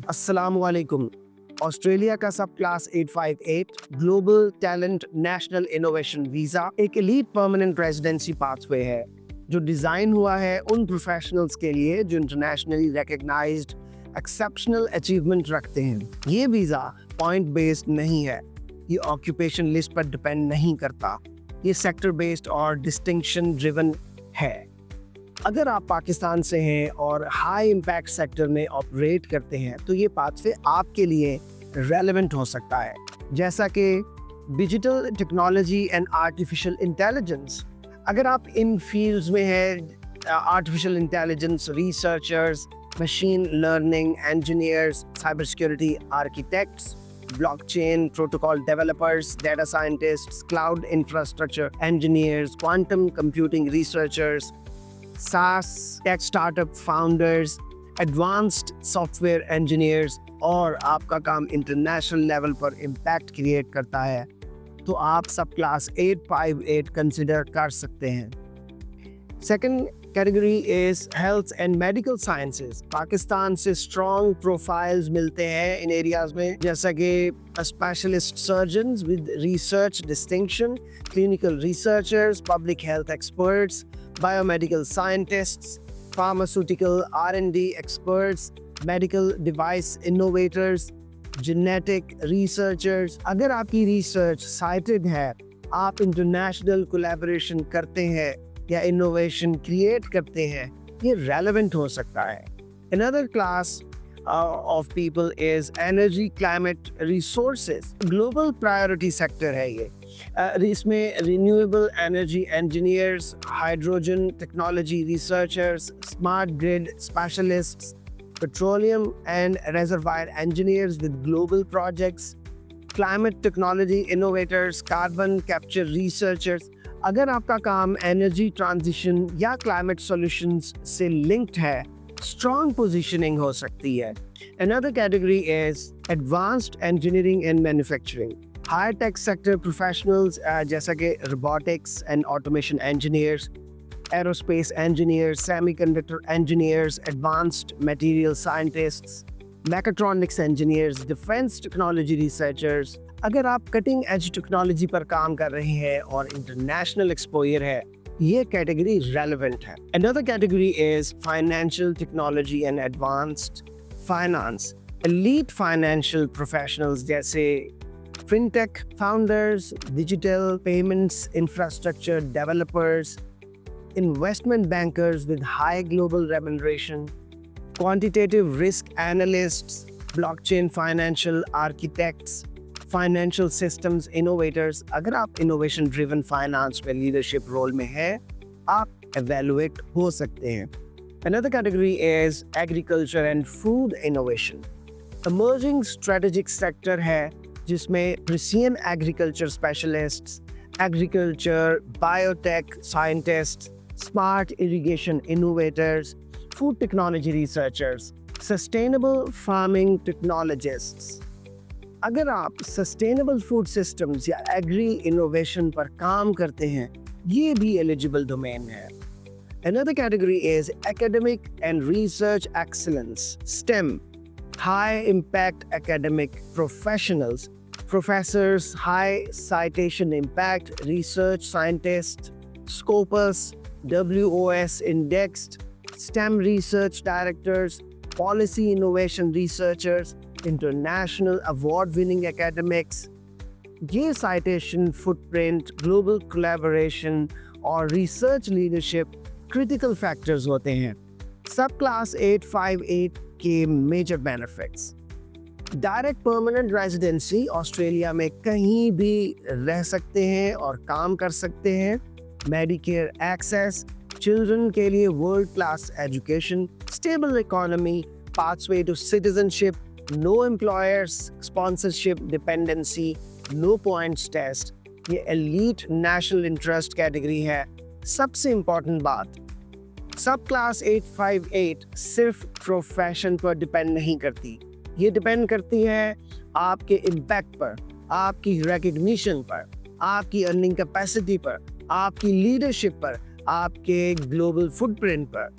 अस्सलाम वालेकुम। ऑस्ट्रेलिया का सब class 858 global talent national innovation visa एक एलीट परमानेंट रेजिडेंसी पाथवे है जो डिज़ाइन हुआ है उन प्रोफेशनल्स के लिए जो इंटरनेशनली रिकग्नाइज्ड एक्सेप्शनल अचीवमेंट रखते हैं। ये वीज़ा पॉइंट बेस्ड नहीं है, ये ऑक्यूपेशन लिस्ट पर डिपेंड नहीं करता, ये सेक्टर बेस्ड और डिस्टिंक्शन ड्रिवन है। अगर आप पाकिस्तान से हैं और हाई इम्पैक्ट सेक्टर में ऑपरेट करते हैं तो ये पाथवे आपके लिए रेलेवेंट हो सकता है, जैसा कि digital technology and artificial intelligence. अगर आप इन फील्ड्स में हैं, artificial intelligence researchers, machine learning engineers, cyber security architects, blockchain protocol developers, data scientists, cloud infrastructure engineers, quantum computing researchers, SaaS, tech startup founders, advanced software engineers और आपका काम international level पर impact create करता है, तो आप सब class 858 consider कर सकते हैं। Second category is health and medical sciences. Pakistan से स्ट्रॉन्ग प्रोफाइल्स मिलते हैं इन एरियाज में, जैसा कि specialist surgeons with research distinction, clinical researchers, public health experts, biomedical scientists, pharmaceutical R&D experts, medical device innovators, genetic researchers। अगर आपकी रिसर्च साइटेड है, आप इंटरनेशनल कोलैबोरेशन करते हैं या इनोवेशन क्रिएट करते हैं, ये रेलेवेंट हो सकता है। Another class of people is energy, climate, resources। Global priority sector है ये। इसमें renewable energy engineers, hydrogen technology researchers, smart grid specialists, petroleum and reservoir engineers with global projects, climate technology innovators, carbon capture researchers. अगर आपका काम energy transition या climate solutions से linked है, strong positioning हो सकती है। Another category is advanced engineering and manufacturing। High tech sector professionals जैसा कि robotics and automation engineers, aerospace engineers, semiconductor engineers, advanced material scientists, mechatronics engineers, defence technology researchers. अगर आप cutting edge technology पर काम कर रहे हैं और इंटरनेशनल एक्सपोजर है, ये कैटेगरी रेलेवेंट है। Another category is financial technology and advanced finance। elite financial professionals जैसे fintech founders, digital payments infrastructure developers, investment bankers with high global remuneration, quantitative risk analysts, blockchain financial architects, financial systems innovators. अगर आप innovation driven finance में leadership role में हैं, आप evaluate हो सकते हैं। Another category is agriculture and food innovation। Emerging strategic sector है जिसमें precision agriculture specialists, agriculture, biotech scientists, smart irrigation innovators, food technology researchers, sustainable farming technologists। अगर आप सस्टेनेबल फूड सिस्टम्स या एग्री इनोवेशन पर काम करते हैं, ये भी एलिजिबल डोमेन है। Another category is academic and research excellence, STEM, high impact academic professionals, professors, high citation impact, research scientists, Scopus, WOS indexed, STEM research directors, policy innovation researchers, international award winning academics. ये citation footprint, global collaboration और research leadership critical factors होते हैं। सब class 858 के major benefits: direct permanent residency, Australia में कहीं भी रह सकते हैं और काम कर सकते हैं। मेडिकेयर एक्सेस, चिल्ड्रन के लिए world class education, stable economy, pathway to citizenship, no employers sponsorship dependency, no points test। ये elite national interest कैटेगरी है। सबसे इम्पोर्टेंट बात, सब क्लास 858 सिर्फ प्रोफेशन पर डिपेंड नहीं करती, ये डिपेंड करती है आपके इम्पैक्ट पर, आपकी रिकग्निशन पर, आपकी अर्निंग कैपेसिटी पर, आपकी लीडरशिप पर, आपके ग्लोबल फुटप्रिंट पर।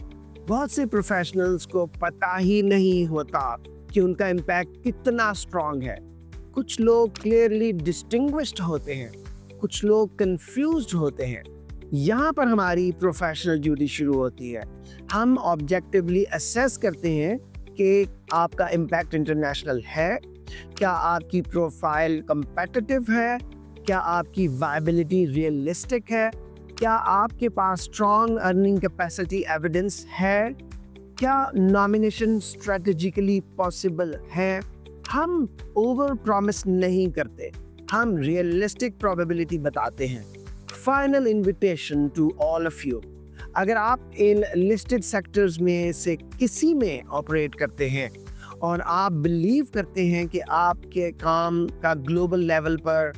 बहुत से प्रोफेशनल्स को पता ही नहीं होता कि उनका इम्पैक्ट कितना स्ट्रांग है। कुछ लोग क्लियरली डिस्टिंग्विश्ड होते हैं, कुछ लोग कंफ्यूज्ड होते हैं। यहाँ पर हमारी प्रोफेशनल ड्यूटी शुरू होती है। हम ऑब्जेक्टिवली असेस करते हैं कि आपका इम्पैक्ट इंटरनेशनल है, क्या आपकी प्रोफाइल कम्पेटिटिव है, क्या आपकी वायबिलिटी रियलिस्टिक है, क्या आपके पास स्ट्रॉन्ग अर्निंग कैपेसिटी एविडेंस है, क्या नॉमिनेशन स्ट्रेटेजिकली पॉसिबल है। हम ओवर प्रॉमिस नहीं करते, हम रियलिस्टिक प्रोबेबिलिटी बताते हैं। Final invitation to all of you, अगर आप इन लिस्टेड सेक्टर्स में से किसी में ऑपरेट करते हैं और आप बिलीव करते हैं कि आपके काम का ग्लोबल लेवल पर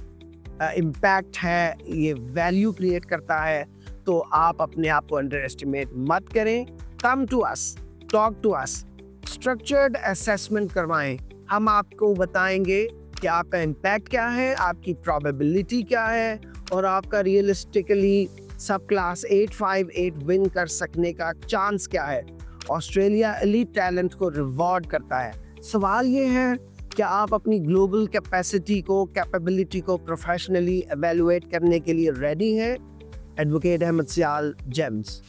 इम्पैक्ट है, ये वैल्यू क्रिएट करता है, तो आप अपने आप को अंडर एस्टिमेट मत करें। Come to us, talk to us, structured assessment करवाएं। हम आपको बताएंगे कि आपका इम्पैक्ट क्या है, आपकी प्रोबेबिलिटी क्या है और आपका रियलिस्टिकली सब क्लास 858 विन कर सकने का चांस क्या है। ऑस्ट्रेलिया एलीट टैलेंट को रिवॉर्ड करता है। सवाल ये है, क्या आप अपनी ग्लोबल कैपेसिटी को, कैपेबिलिटी को प्रोफेशनली एवेलुएट करने के लिए रेडी हैं? एडवोकेट अहमद सियाल, जेम्स।